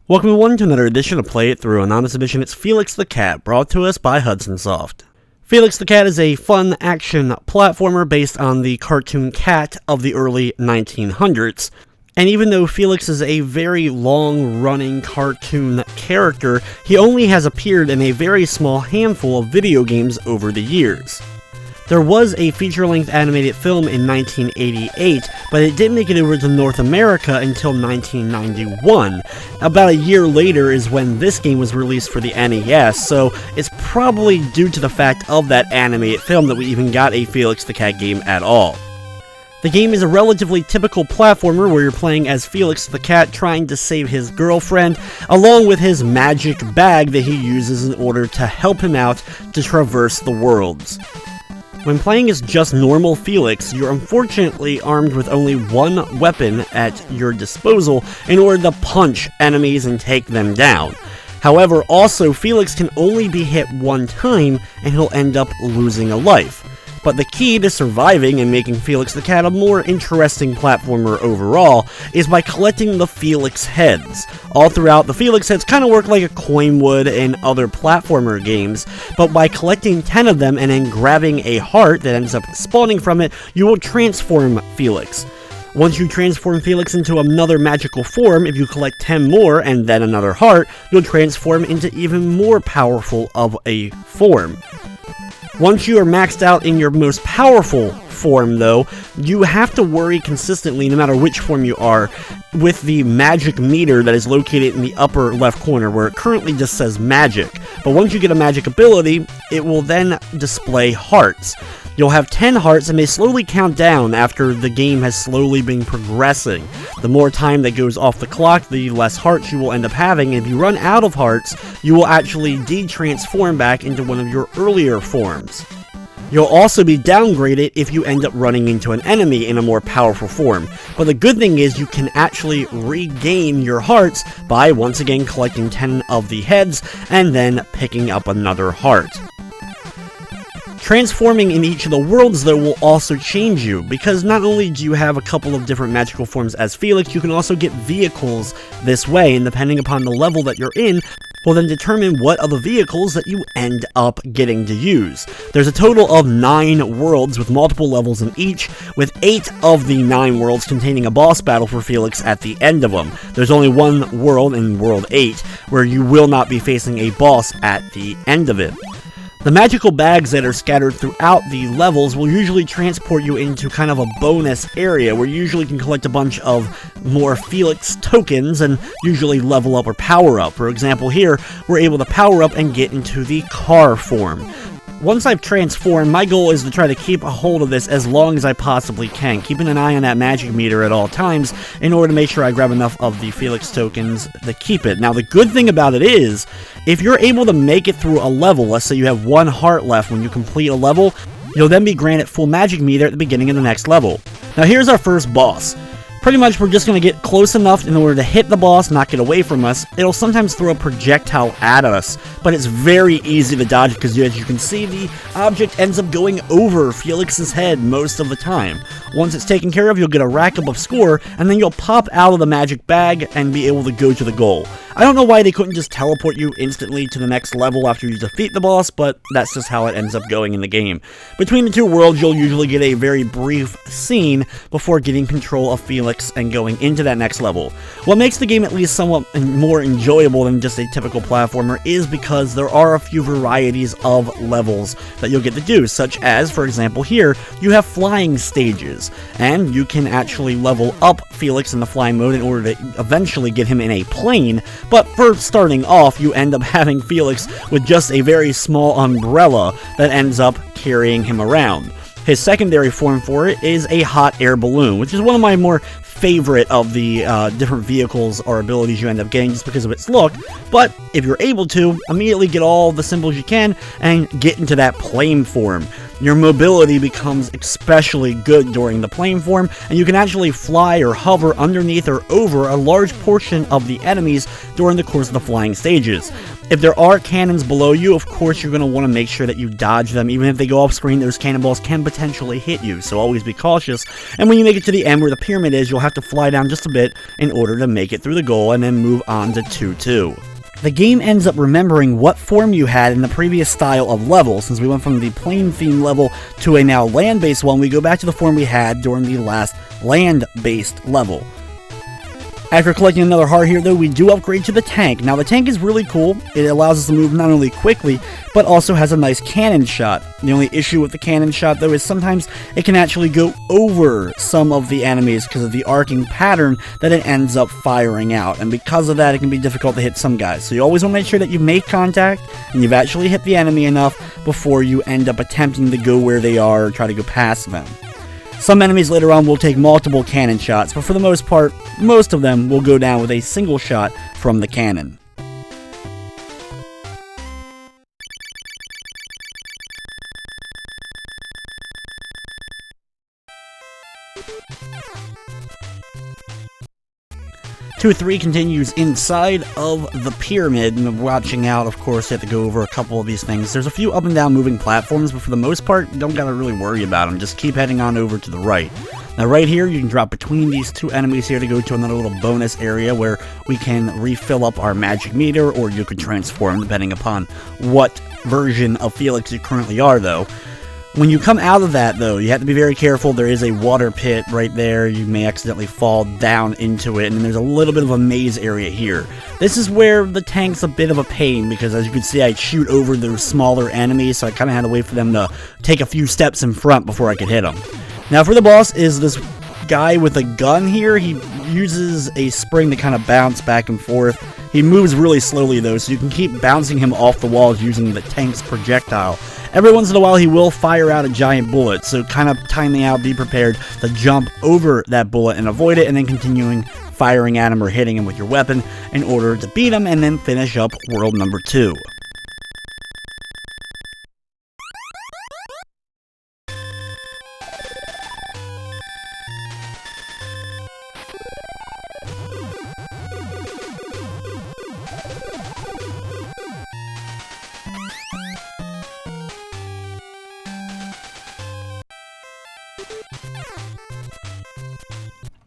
Welcome everyone to another edition of Play It Through. On this edition, it's Felix the Cat, brought to us by Hudson Soft. Felix the Cat is a fun action platformer based on the cartoon Cat of the early 1900s. And even though Felix is a very long-running cartoon character, he only has appeared in a very small handful of video games over the years. There was a feature-length animated film in 1988, but it didn't make it over to North America until 1991. About a year later is when this game was released for the NES, so it's probably due to the fact of that animated film that we even got a Felix the Cat game at all. The game is a relatively typical platformer where you're playing as Felix the Cat trying to save his girlfriend, along with his magic bag that he uses in order to help him out to traverse the worlds. When playing as just normal Felix, you're unfortunately armed with only one weapon at your disposal in order to punch enemies and take them down. However, also, Felix can only be hit one time and he'll end up losing a life. But the key to surviving and making Felix the Cat a more interesting platformer overall is by collecting the Felix heads. All throughout, the Felix heads kind of work like a coin would in other platformer games, but by collecting 10 of them and then grabbing a heart that ends up spawning from it, you will transform Felix. Once you transform Felix into another magical form, if you collect 10 more and then another heart, you'll transform into even more powerful of a form. Once you are maxed out in your most powerful form, though, you have to worry consistently, no matter which form you are, with the magic meter that is located in the upper left corner, where it currently just says magic. But once you get a magic ability, it will then display hearts. You'll have 10 hearts, and they slowly count down after the game has slowly been progressing. The more time that goes off the clock, the less hearts you will end up having, and if you run out of hearts, you will actually de-transform back into one of your earlier forms. You'll also be downgraded if you end up running into an enemy in a more powerful form. But the good thing is you can actually regain your hearts by once again collecting 10 of the heads and then picking up another heart. Transforming in each of the worlds, though, will also change you, because not only do you have a couple of different magical forms as Felix, you can also get vehicles this way, and depending upon the level that you're in, will then determine what are the vehicles that you end up getting to use. There's a total of 9 worlds with multiple levels in each, with 8 of the 9 worlds containing a boss battle for Felix at the end of them. There's only one world in World 8 where you will not be facing a boss at the end of it. The magical bags that are scattered throughout the levels will usually transport you into kind of a bonus area where you usually can collect a bunch of more Felix tokens and usually level up or power up. For example, here, we're able to power up and get into the car form. Once I've transformed, my goal is to try to keep a hold of this as long as I possibly can, keeping an eye on that magic meter at all times in order to make sure I grab enough of the Felix tokens to keep it. Now, the good thing about it is, if you're able to make it through a level, let's say you have 1 heart left when you complete a level, you'll then be granted full magic meter at the beginning of the next level. Now, here's our first boss. Pretty much, we're just going to get close enough in order to hit the boss, not get away from us. It'll sometimes throw a projectile at us, but it's very easy to dodge because, as you can see, the object ends up going over Felix's head most of the time. Once it's taken care of, you'll get a rack up of score, and then you'll pop out of the magic bag and be able to go to the goal. I don't know why they couldn't just teleport you instantly to the next level after you defeat the boss, but that's just how it ends up going in the game. Between the 2 worlds, you'll usually get a very brief scene before getting control of Felix and going into that next level. What makes the game at least somewhat more enjoyable than just a typical platformer is because there are a few varieties of levels that you'll get to do, such as, for example, here, you have flying stages, and you can actually level up Felix in the flying mode in order to eventually get him in a plane. But for starting off, you end up having Felix with just a very small umbrella that ends up carrying him around. His secondary form for it is a hot air balloon, which is one of my more favorite of the different vehicles or abilities you end up getting just because of its look. But if you're able to, immediately get all the symbols you can and get into that plane form. Your mobility becomes especially good during the plane form, and you can actually fly or hover underneath or over a large portion of the enemies during the course of the flying stages. If there are cannons below you, of course you're going to want to make sure that you dodge them. Even if they go off screen, those cannonballs can potentially hit you, so always be cautious. And when you make it to the end where the pyramid is, you'll have to fly down just a bit in order to make it through the goal and then move on to 2-2. The game ends up remembering what form you had in the previous style of level. Since we went from the plane theme level to a now land-based one, we go back to the form we had during the last land-based level. After collecting another heart here, though, we do upgrade to the tank. Now, the tank is really cool. It allows us to move not only quickly, but also has a nice cannon shot. The only issue with the cannon shot, though, is sometimes it can actually go over some of the enemies because of the arcing pattern that it ends up firing out. And because of that, it can be difficult to hit some guys. So you always want to make sure that you make contact and you've actually hit the enemy enough before you end up attempting to go where they are or try to go past them. Some enemies later on will take multiple cannon shots, but for the most part, most of them will go down with a single shot from the cannon. 2-3 continues inside of the pyramid, and watching out, of course, you have to go over a couple of these things. There's a few up and down moving platforms, but for the most part, you don't gotta really worry about them. Just keep heading on over to the right. Now right here, you can drop between these two enemies here to go to another little bonus area where we can refill up our magic meter, or you could transform depending upon what version of Felix you currently are, though. When you come out of that, though, you have to be very careful. There is a water pit right there. You may accidentally fall down into it, and then there's a little bit of a maze area here. This is where the tank's a bit of a pain, because as you can see, I shoot over those smaller enemies, so I kind of had to wait for them to take a few steps in front before I could hit them. Now, for the boss is this guy with a gun here. He uses a spring to kind of bounce back and forth. He moves really slowly, though, so you can keep bouncing him off the walls using the tank's projectile. Every once in a while, he will fire out a giant bullet, so kind of timing out, be prepared to jump over that bullet and avoid it, and then continuing firing at him or hitting him with your weapon in order to beat him and then finish up world number 2.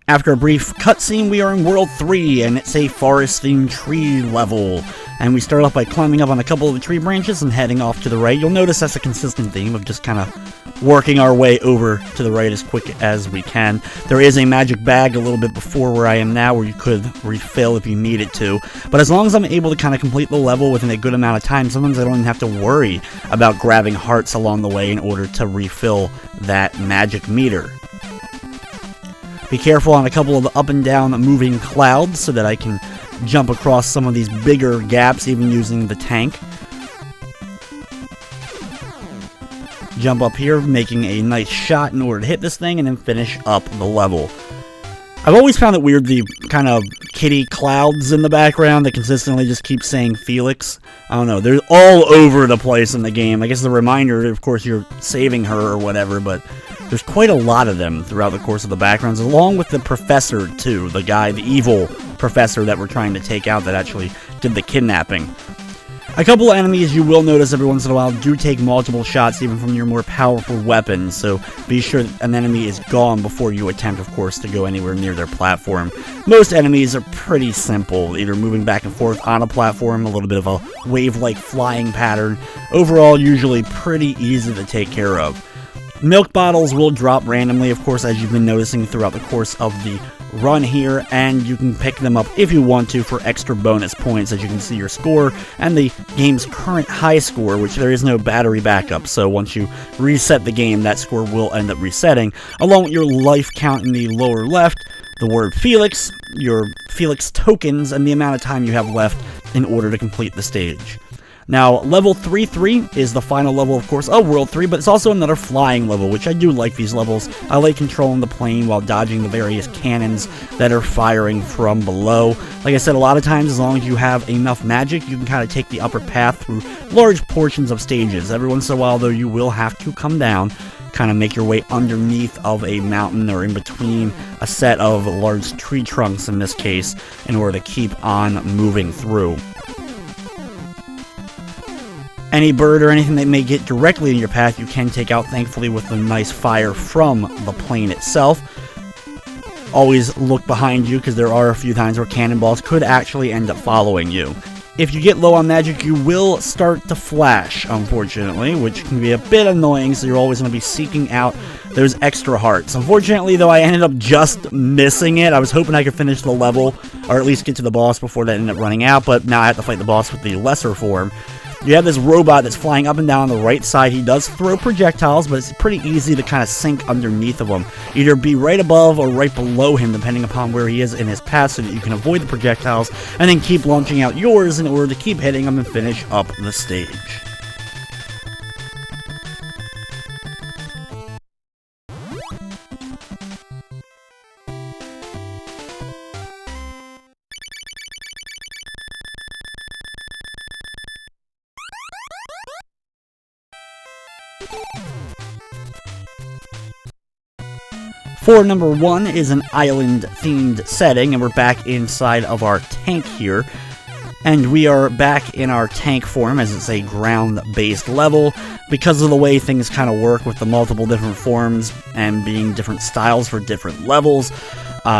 After a brief cutscene, we are in World 3, and it's a forest-themed tree level. And we start off by climbing up on a couple of the tree branches and heading off to the right. You'll notice that's a consistent theme of just kind of working our way over to the right as quick as we can. There is a magic bag a little bit before where I am now, where you could refill if you needed to. But as long as I'm able to kind of complete the level within a good amount of time, sometimes I don't even have to worry about grabbing hearts along the way in order to refill that magic meter. Be careful on a couple of the up and down moving clouds so that I can jump across some of these bigger gaps, even using the tank. Jump up here, making a nice shot in order to hit this thing, and then finish up the level. I've always found it weird, the kind of kitty clouds in the background that consistently just keep saying Felix. I don't know, they're all over the place in the game. I guess the reminder, of course, you're saving her or whatever, but there's quite a lot of them throughout the course of the backgrounds, along with the professor, too. The guy, the evil professor that we're trying to take out that actually did the kidnapping. A couple of enemies you will notice every once in a while do take multiple shots, even from your more powerful weapons, so be sure that an enemy is gone before you attempt, of course, to go anywhere near their platform. Most enemies are pretty simple, either moving back and forth on a platform, a little bit of a wave-like flying pattern. Overall, usually pretty easy to take care of. Milk bottles will drop randomly, of course, as you've been noticing throughout the course of the run here, and you can pick them up if you want to for extra bonus points, as you can see your score and the game's current high score, which there is no battery backup, so once you reset the game, that score will end up resetting, along with your life count in the lower left, the word Felix, your Felix tokens, and the amount of time you have left in order to complete the stage. Now, level 3-3 is the final level, of course, of World 3, but it's also another flying level, which I do like these levels. I like controlling the plane while dodging the various cannons that are firing from below. Like I said, a lot of times, as long as you have enough magic, you can kind of take the upper path through large portions of stages. Every once in a while, though, you will have to come down, kind of make your way underneath of a mountain or in between a set of large tree trunks, in this case, in order to keep on moving through. Any bird or anything that may get directly in your path, you can take out, thankfully, with the nice fire from the plane itself. Always look behind you, because there are a few times where cannonballs could actually end up following you. If you get low on magic, you will start to flash, unfortunately, which can be a bit annoying, so you're always going to be seeking out those extra hearts. Unfortunately, though, I ended up just missing it. I was hoping I could finish the level, or at least get to the boss before that ended up running out, but now I have to fight the boss with the lesser form. You have this robot that's flying up and down on the right side. He does throw projectiles, but it's pretty easy to kind of sink underneath of him. Either be right above or right below him, depending upon where he is in his path, so that you can avoid the projectiles, and then keep launching out yours in order to keep hitting him and finish up the stage. For number 1 is an island-themed setting, and we're back inside of our tank here. And we are back in our tank form, as it's a ground-based level. Because of the way things kind of work with the multiple different forms and being different styles for different levels,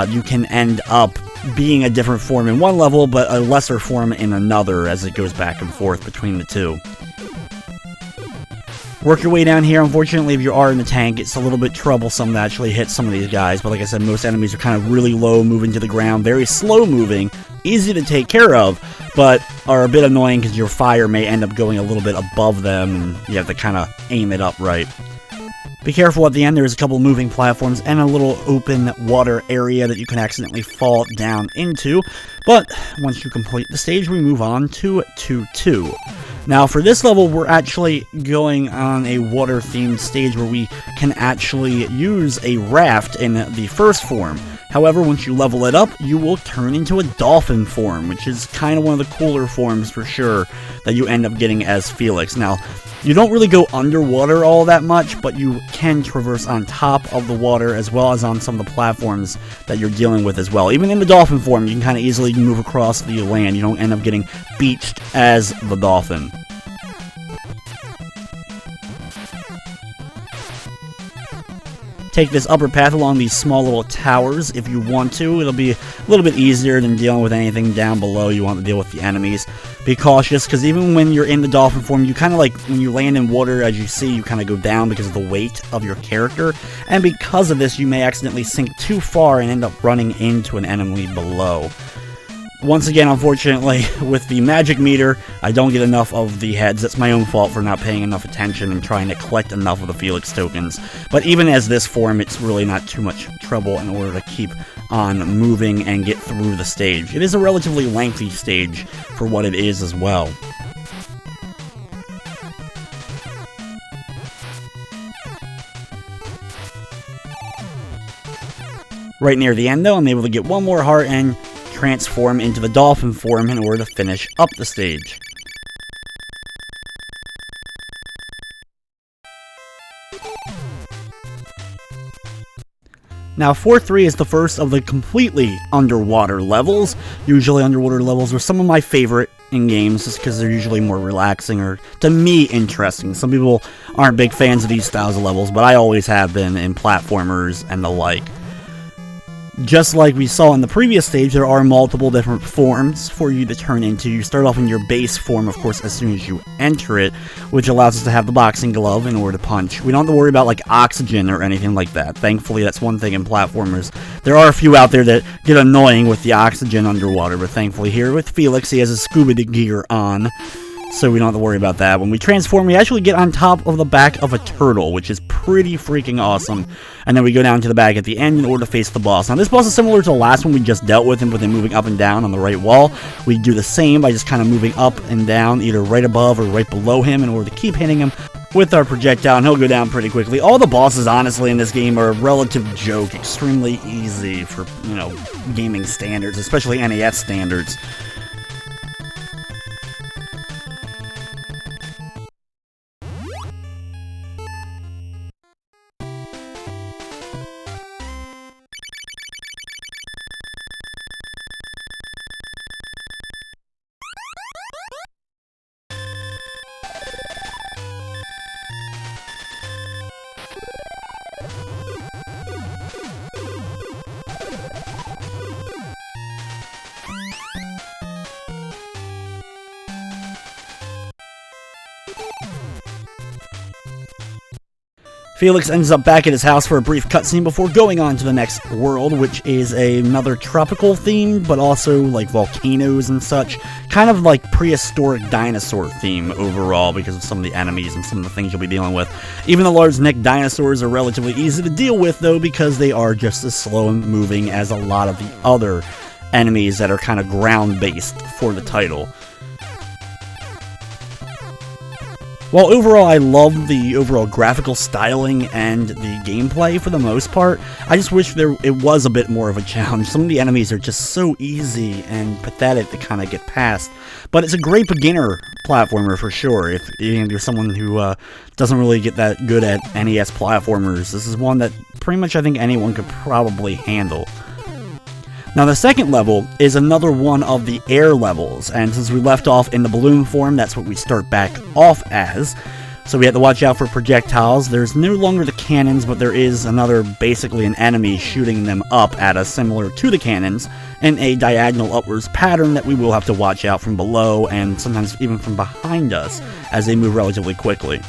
you can end up being a different form in one level, but a lesser form in another, as it goes back and forth between the two. Work your way down here. Unfortunately, if you are in the tank, it's a little bit troublesome to actually hit some of these guys. But like I said, most enemies are kind of really low, moving to the ground, very slow moving, easy to take care of, but are a bit annoying because your fire may end up going a little bit above them, and you have to kind of aim it up right. Be careful at the end. There's a couple moving platforms and a little open water area that you can accidentally fall down into. But once you complete the stage, we move on to 2-2. Now, for this level, we're actually going on a water-themed stage where we can actually use a raft in the first form. However, once you level it up, you will turn into a dolphin form, which is kind of one of the cooler forms for sure that you end up getting as Felix. Now, you don't really go underwater all that much, but you can traverse on top of the water as well as on some of the platforms that you're dealing with as well. Even in the dolphin form, you can kind of easily move across the land. You don't end up getting beached as the dolphin. Take this upper path along these small little towers if you want to. It'll be a little bit easier than dealing with anything down below. You want to deal with the enemies. Be cautious, because even when you're in the dolphin form, you kind of like, when you land in water, as you see, you kind of go down because of the weight of your character. And because of this, you may accidentally sink too far and end up running into an enemy below. Once again, unfortunately, with the magic meter, I don't get enough of the heads. That's my own fault for not paying enough attention and trying to collect enough of the Felix tokens. But even as this form, it's really not too much trouble in order to keep on moving and get through the stage. It is a relatively lengthy stage for what it is as well. Right near the end, though, I'm able to get one more heart and transform into the dolphin form in order to finish up the stage. Now, 4-3 is the first of the completely underwater levels. Usually underwater levels are some of my favorite in games, just because they're usually more relaxing or, to me, interesting. Some people aren't big fans of these styles of levels, but I always have been in platformers and the like. Just like we saw in the previous stage, there are multiple different forms for you to turn into. You start off in your base form, of course, as soon as you enter it, which allows us to have the boxing glove in order to punch. We don't have to worry about, like, oxygen or anything like that. Thankfully, that's one thing in platformers. There are a few out there that get annoying with the oxygen underwater, but thankfully here with Felix, he has his scuba gear on, so we don't have to worry about that. When we transform, we actually get on top of the back of a turtle, which is pretty freaking awesome. And then we go down to the back at the end in order to face the boss. Now, this boss is similar to the last one we just dealt with, and with him moving up and down on the right wall. We do the same by just kind of moving up and down, either right above or right below him in order to keep hitting him with our projectile, and he'll go down pretty quickly. All the bosses, honestly, in this game are a relative joke. Extremely easy for, you know, gaming standards, especially NES standards. Felix ends up back at his house for a brief cutscene before going on to the next world, which is another tropical theme, but also like volcanoes and such. Kind of like prehistoric dinosaur theme overall because of some of the enemies and some of the things you'll be dealing with. Even the large-necked dinosaurs are relatively easy to deal with, though, because they are just as slow and moving as a lot of the other enemies that are kind of ground-based for the title. While overall I love the overall graphical styling and the gameplay for the most part, I just wish it was a bit more of a challenge. Some of the enemies are just so easy and pathetic to kind of get past. But it's a great beginner platformer for sure. If you're someone who doesn't really get that good at NES platformers, this is one that pretty much I think anyone could probably handle. Now the second level is another one of the air levels, and since we left off in the balloon form, that's what we start back off as. So we have to watch out for projectiles. There's no longer the cannons, but there is basically an enemy shooting them up at us, similar to the cannons, in a diagonal upwards pattern that we will have to watch out from below, and sometimes even from behind us, as they move relatively quickly.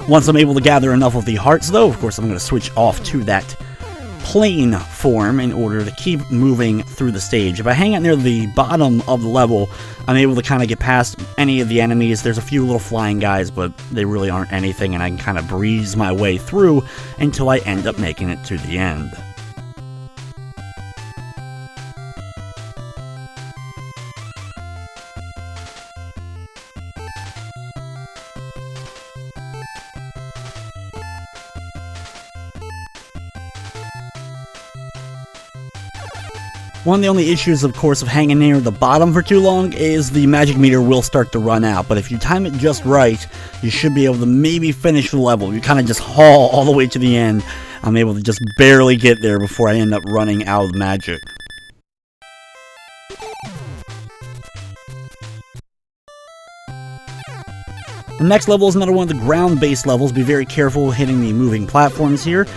Once I'm able to gather enough of the hearts, though, of course I'm going to switch off to that plane form in order to keep moving through the stage. If I hang out near the bottom of the level, I'm able to kind of get past any of the enemies. There's a few little flying guys, but they really aren't anything, and I can kind of breeze my way through until I end up making it to the end. One of the only issues, of course, of hanging near the bottom for too long is the magic meter will start to run out, but if you time it just right, you should be able to maybe finish the level. You kind of just haul all the way to the end. I'm able to just barely get there before I end up running out of magic. The next level is another one of the ground-based levels. Be very careful hitting the moving platforms here.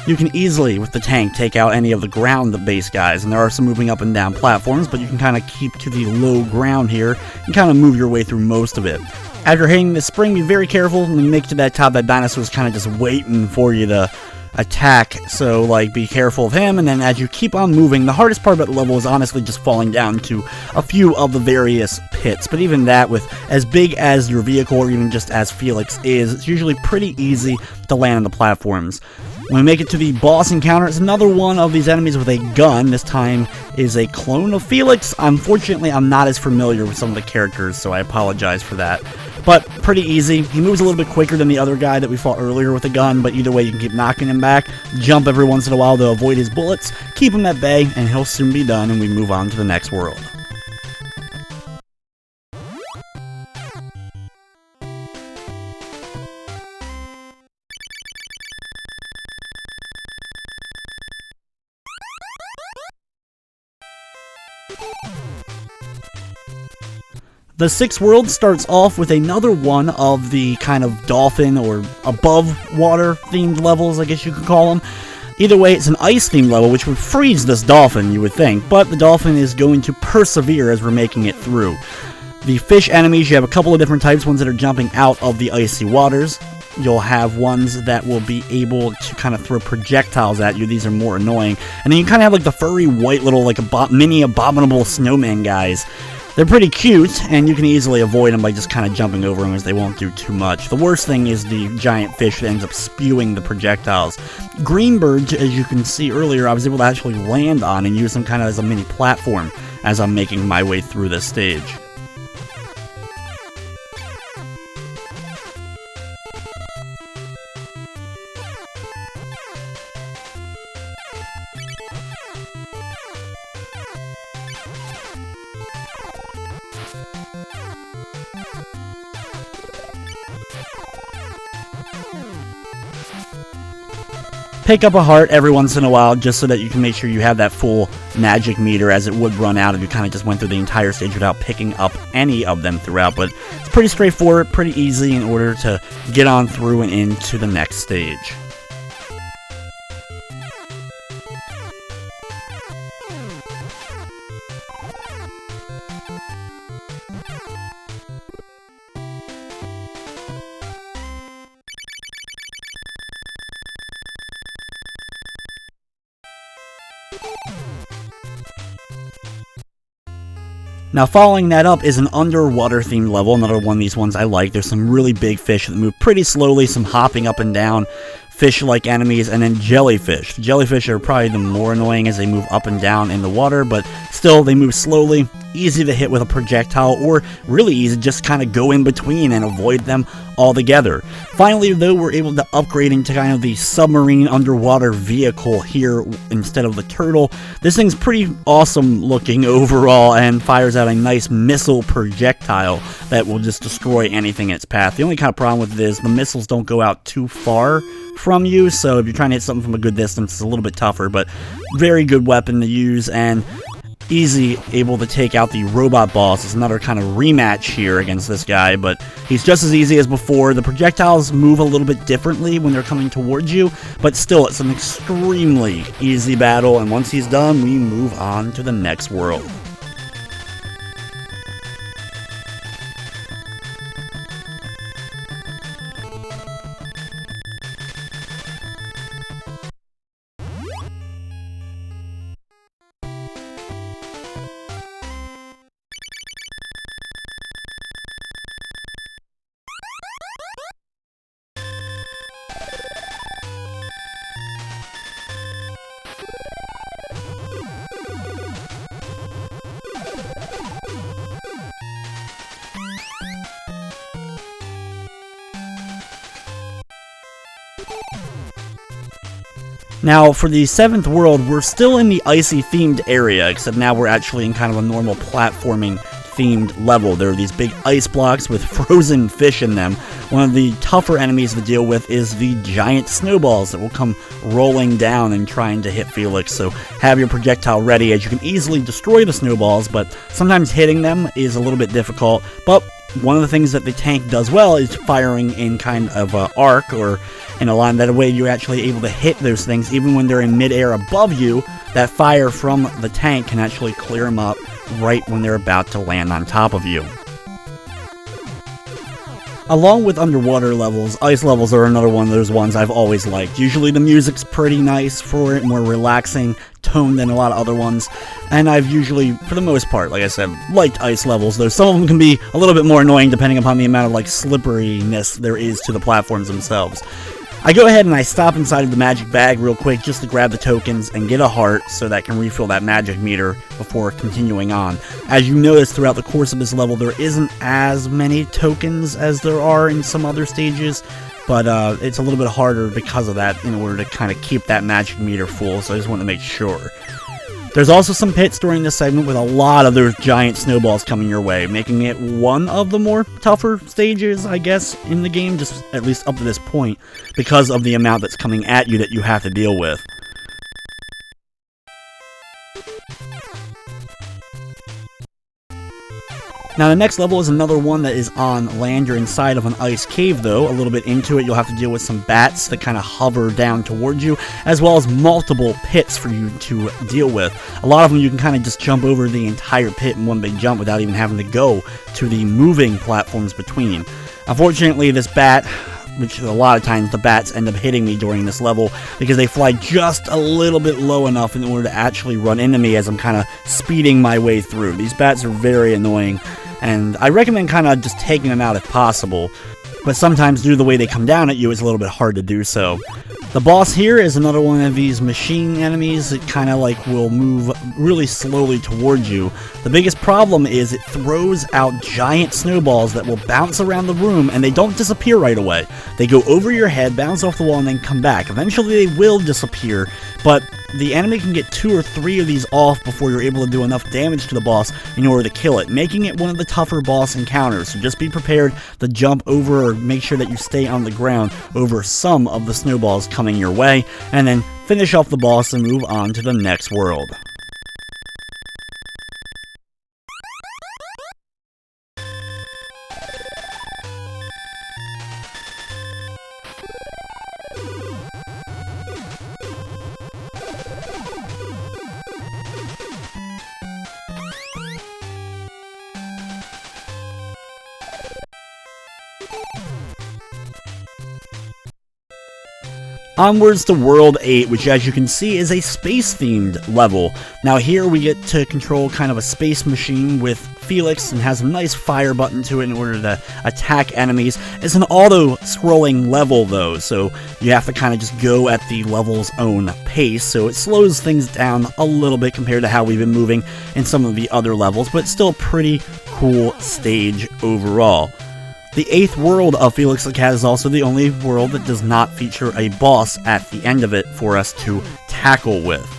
You can easily, with the tank, take out any of the ground-based guys, and there are some moving up and down platforms, but you can kind of keep to the low ground here and kind of move your way through most of it. After hitting the spring, be very careful. When you make it to that top, that dinosaur's kind of just waiting for you to attack, so like be careful of him. And then as you keep on moving, the hardest part about the level is honestly just falling down to a few of the various pits, but even that, with as big as your vehicle or even just as Felix is, it's usually pretty easy to land on the platforms. When we make it to the boss encounter, it's another one of these enemies with a gun. This time is a clone of Felix. Unfortunately, I'm not as familiar with some of the characters, so I apologize for that. But pretty easy. He moves a little bit quicker than the other guy that we fought earlier with a gun, but either way you can keep knocking him back, jump every once in a while to avoid his bullets, keep him at bay, and he'll soon be done and we move on to the next world. The sixth world starts off with another one of the kind of dolphin or above water themed levels, I guess you could call them. Either way, it's an ice themed level, which would freeze this dolphin, you would think, but the dolphin is going to persevere as we're making it through. The fish enemies, you have a couple of different types, ones that are jumping out of the icy waters. You'll have ones that will be able to kind of throw projectiles at you. These are more annoying. And then you kind of have like the furry white little like mini abominable snowman guys. They're pretty cute, and you can easily avoid them by just kind of jumping over them as they won't do too much. The worst thing is the giant fish that ends up spewing the projectiles. Greenbirds, as you can see earlier, I was able to actually land on and use them kind of as a mini platform as I'm making my way through this stage. Pick up a heart every once in a while just so that you can make sure you have that full magic meter, as it would run out if you kind of just went through the entire stage without picking up any of them throughout. But it's pretty straightforward, pretty easy in order to get on through and into the next stage. Now following that up is an underwater themed level, another one of these ones I like. There's some really big fish that move pretty slowly, some hopping up and down, fish-like enemies, and then jellyfish. The jellyfish are probably the more annoying as they move up and down in the water, but still they move slowly, easy to hit with a projectile, or really easy to just kind of go in between and avoid them altogether. Finally, though, we're able to upgrade into kind of the submarine underwater vehicle here instead of the turtle. This thing's pretty awesome looking overall and fires out a nice missile projectile that will just destroy anything in its path. The only kind of problem with it is the missiles don't go out too far from you, so if you're trying to hit something from a good distance, it's a little bit tougher, but very good weapon to use and easy able to take out the robot boss. It's another kind of rematch here against this guy, but he's just as easy as before. The projectiles move a little bit differently when they're coming towards you, but still it's an extremely easy battle, and once he's done, we move on to the next world. Now, for the 7th world, we're still in the icy themed area, except now we're actually in kind of a normal platforming themed level. There are these big ice blocks with frozen fish in them. One of the tougher enemies to deal with is the giant snowballs that will come rolling down and trying to hit Felix, so have your projectile ready, as you can easily destroy the snowballs, but sometimes hitting them is a little bit difficult. But one of the things that the tank does well is firing in kind of an arc or in a line. That way you're actually able to hit those things even when they're in midair above you. That fire from the tank can actually clear them up right when they're about to land on top of you. Along with underwater levels, ice levels are another one of those ones I've always liked. Usually the music's pretty nice for it, more relaxing tone than a lot of other ones, and I've usually, for the most part, like I said, liked ice levels, though some of them can be a little bit more annoying depending upon the amount of slipperiness there is to the platforms themselves. I go ahead and I stop inside of the magic bag real quick just to grab the tokens and get a heart so that I can refill that magic meter before continuing on. As you notice throughout the course of this level, there isn't as many tokens as there are in some other stages, but it's a little bit harder because of that in order to kind of keep that magic meter full, so I just want to make sure. There's also some pits during this segment with a lot of those giant snowballs coming your way, making it one of the more tougher stages, I guess, in the game, just at least up to this point, because of the amount that's coming at you that you have to deal with. Now the next level is another one that is on land. You're inside of an ice cave though. A little bit into it, you'll have to deal with some bats that kind of hover down towards you, as well as multiple pits for you to deal with. A lot of them you can kind of just jump over the entire pit in one big jump without even having to go to the moving platforms between. Unfortunately, this bat, which a lot of times the bats end up hitting me during this level because they fly just a little bit low enough in order to actually run into me as I'm kind of speeding my way through. These bats are very annoying, and I recommend kind of just taking them out if possible, but sometimes due to the way they come down at you, it's a little bit hard to do so. The boss here is another one of these machine enemies that kind of will move really slowly towards you. The biggest problem is it throws out giant snowballs that will bounce around the room, and they don't disappear right away. They go over your head, bounce off the wall, and then come back. Eventually they will disappear, but the enemy can get 2 or 3 of these off before you're able to do enough damage to the boss in order to kill it, making it one of the tougher boss encounters. So just be prepared to jump over or make sure that you stay on the ground over some of the snowballs coming your way, and then finish off the boss and move on to the next world. Onwards to World 8, which as you can see is a space-themed level. Now here we get to control kind of a space machine with Felix, and has a nice fire button to it in order to attack enemies. It's an auto-scrolling level though, so you have to kind of just go at the level's own pace, so it slows things down a little bit compared to how we've been moving in some of the other levels, but it's still a pretty cool stage overall. The 8th world of Felix the Cat is also the only world that does not feature a boss at the end of it for us to tackle with.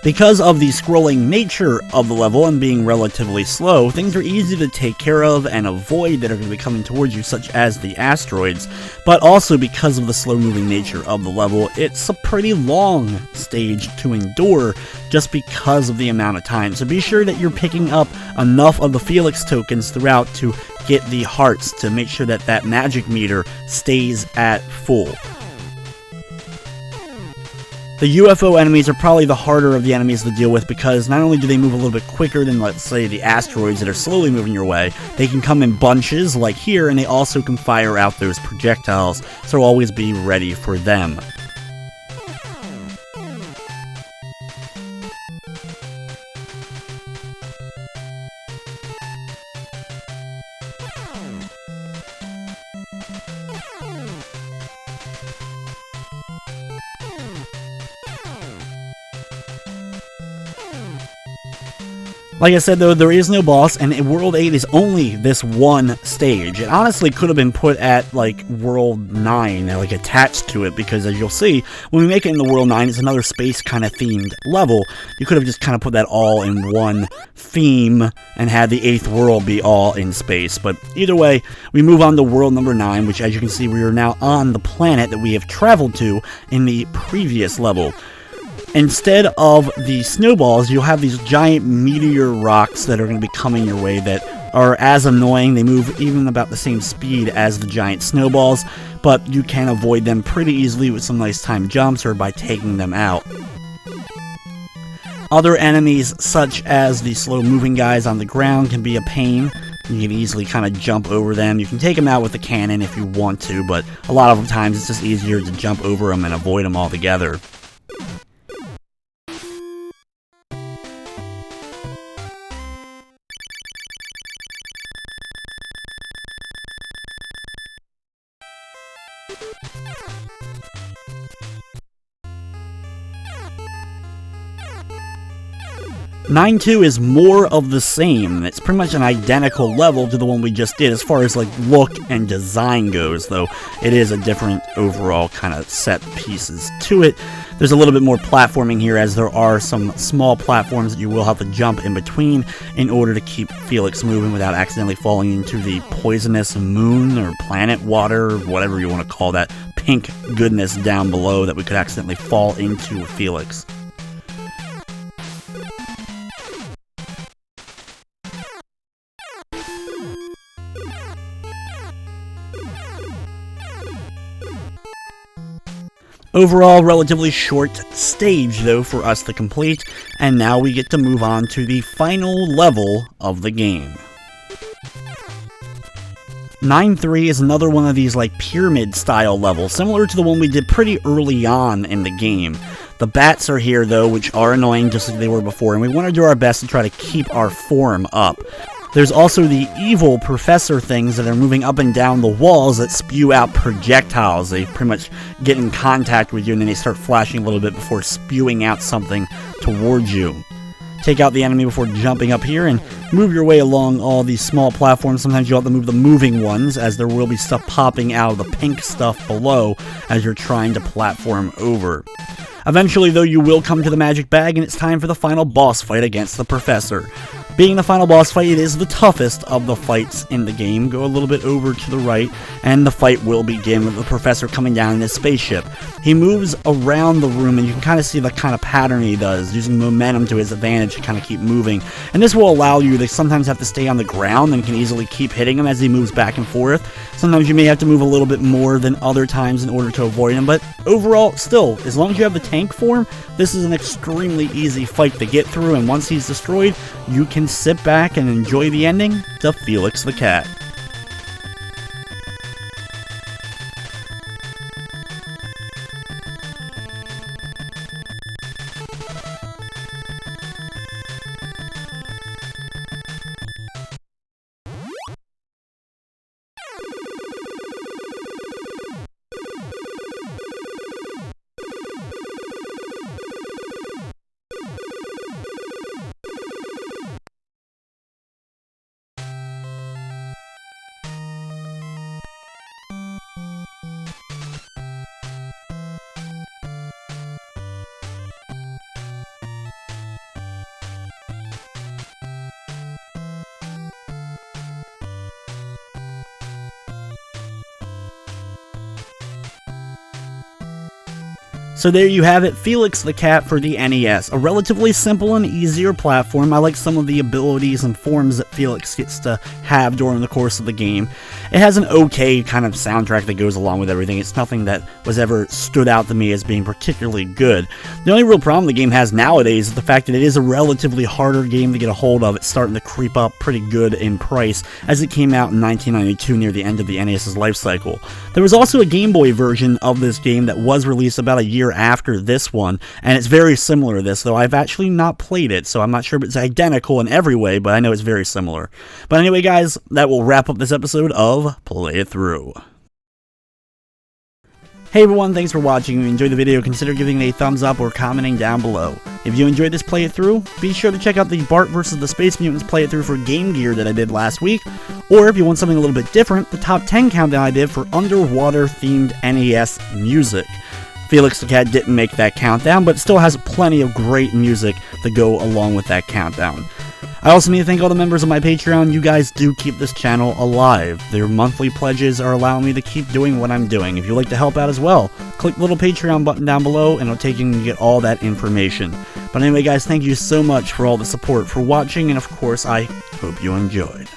Because of the scrolling nature of the level and being relatively slow, things are easy to take care of and avoid that are going to be coming towards you, such as the asteroids, but also because of the slow-moving nature of the level, it's a pretty long stage to endure just because of the amount of time. So be sure that you're picking up enough of the Felix tokens throughout to get the hearts to make sure that that magic meter stays at full. The UFO enemies are probably the harder of the enemies to deal with because not only do they move a little bit quicker than, let's say, the asteroids that are slowly moving your way, they can come in bunches like here, and they also can fire out those projectiles, so always be ready for them. Like I said though, there is no boss, and World 8 is only this one stage. It honestly could have been put at, like, World 9, like, attached to it, because as you'll see, when we make it into World 9, it's another space kind of themed level. You could have just kind of put that all in one theme, and had the 8th world be all in space. But either way, we move on to World number 9, which as you can see, we are now on the planet that we have traveled to in the previous level. Instead of the snowballs, you'll have these giant meteor rocks that are going to be coming your way that are as annoying. They move even about the same speed as the giant snowballs, but you can avoid them pretty easily with some nice timed jumps or by taking them out. Other enemies, such as the slow-moving guys on the ground, can be a pain. You can easily kind of jump over them. You can take them out with the cannon if you want to, but a lot of times it's just easier to jump over them and avoid them altogether. Nine 2 is more of the same. It's pretty much an identical level to the one we just did as far as like look and design goes, though it is a different overall kind of set pieces to it. There's a little bit more platforming here, as there are some small platforms that you will have to jump in between in order to keep Felix moving without accidentally falling into the poisonous moon or planet water, or whatever you want to call that pink goodness down below that we could accidentally fall into with Felix. Overall, relatively short stage, though, for us to complete, and now we get to move on to the final level of the game. 9-3 is another one of these, like, pyramid-style levels, similar to the one we did pretty early on in the game. The bats are here, though, which are annoying just like they were before, and we want to do our best to try to keep our form up. There's also the evil professor things that are moving up and down the walls that spew out projectiles. They pretty much get in contact with you and then they start flashing a little bit before spewing out something towards you. Take out the enemy before jumping up here and move your way along all these small platforms. Sometimes you'll have to move the moving ones, as there will be stuff popping out of the pink stuff below as you're trying to platform over. Eventually, though, you will come to the magic bag, and it's time for the final boss fight against the professor. Being the final boss fight, it is the toughest of the fights in the game. Go a little bit over to the right, and the fight will begin with the professor coming down in his spaceship. He moves around the room, and you can kind of see the kind of pattern he does, using momentum to his advantage to kind of keep moving. And this will allow you to sometimes have to stay on the ground and can easily keep hitting him as he moves back and forth. Sometimes you may have to move a little bit more than other times in order to avoid him, but overall, still, as long as you have the tank form, this is an extremely easy fight to get through, and once he's destroyed, you can sit back and enjoy the ending to Felix the Cat. So there you have it, Felix the Cat for the NES. A relatively simple and easier platform. I like some of the abilities and forms that Felix gets to have during the course of the game. It has an okay kind of soundtrack that goes along with everything. It's nothing that was ever stood out to me as being particularly good. The only real problem the game has nowadays is the fact that it is a relatively harder game to get a hold of. It's starting to creep up pretty good in price as it came out in 1992 near the end of the NES's life cycle. There was also a Game Boy version of this game that was released about a year after this one, and it's very similar to this, though I've actually not played it, so I'm not sure if it's identical in every way, but I know it's very similar. But anyway, guys, that will wrap up this episode of Play It Through. Hey everyone, thanks for watching. If you enjoyed the video, consider giving it a thumbs up or commenting down below. If you enjoyed this Play It Through, be sure to check out the Bart vs. the Space Mutants Play It Through for Game Gear that I did last week, or if you want something a little bit different, the top 10 countdown I did for underwater-themed NES music. Felix the Cat didn't make that countdown, but still has plenty of great music to go along with that countdown. I also need to thank all the members of my Patreon. You guys do keep this channel alive. Their monthly pledges are allowing me to keep doing what I'm doing. If you'd like to help out as well, click the little Patreon button down below and it'll take you and get all that information. But anyway guys, thank you so much for all the support, for watching, and of course I hope you enjoyed.